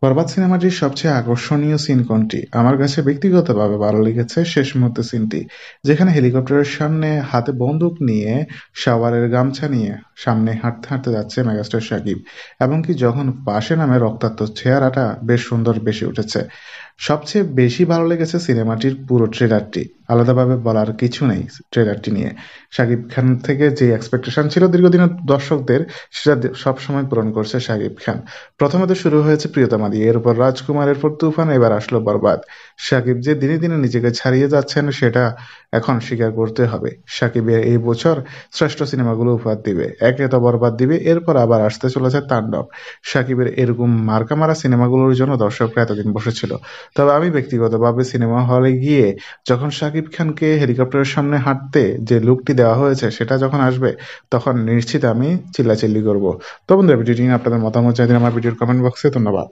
বরবাদ সিনেমাটির সবচেয়ে আকর্ষণীয় সিন কোনটি? আমার কাছে ব্যক্তিগতভাবে ভালো লেগেছে শেষ মুহূর্তের সিনটি, যেখানে হেলিকপ্টারের সামনে হাতে বন্দুক নিয়ে, সাওয়ারের গামছা নিয়ে সামনে হাঁটতে হাঁটতে যাচ্ছে মেগাস্টার শাকিব, এমনকি যখন পাশে নামে রক্তাক্ত চেহারাটা বেশ সুন্দর বেশি উঠেছে। সবচেয়ে বেশি ভালো লেগেছে সিনেমাটির পুরো ট্রেলারটি, আলাদাভাবে বলার কিছু নেই ট্রেলারটি নিয়ে। শাকিব খান থেকে যে এক্সপেকটেশন ছিল দীর্ঘদিনের দর্শকদের, সেটা সবসময় পূরণ করছে শাকিব খান। প্রথমত শুরু হয়েছে প্রিয়তমা দিয়ে, এরপর রাজকুমার, এরপর তুফান, এবার আসলো বরবাদ। শাকিব যে দিনে দিনে নিজেকে ছাড়িয়ে যাচ্ছেন সেটা এখন স্বীকার করতে হবে। শাকিবের এই বছর শ্রেষ্ঠ সিনেমাগুলো উপহার দিবে, একে তো বরবাদ দিবে, এরপর আবার আসতে চলেছে তাণ্ডব। শাকিবের এরকম মার্কা মারা সিনেমাগুলোর জন্য দর্শকরা এতদিন বসেছিল। তবে আমি ব্যক্তিগতভাবে সিনেমা হলে গিয়ে যখন শাকিব খানকে হেলিকপ্টারের সামনে হাঁটতে যে লুকটি দেওয়া হয়েছে সেটা যখন আসবে, তখন নিশ্চিত আমি চিল্লাচিল্লি করব। তো বন্ধুরা, ভিডিওটি নিয়ে আপনাদের মতামত জানিয়ে দিন আমার ভিডিওর কমেন্ট বক্সে। ধন্যবাদ।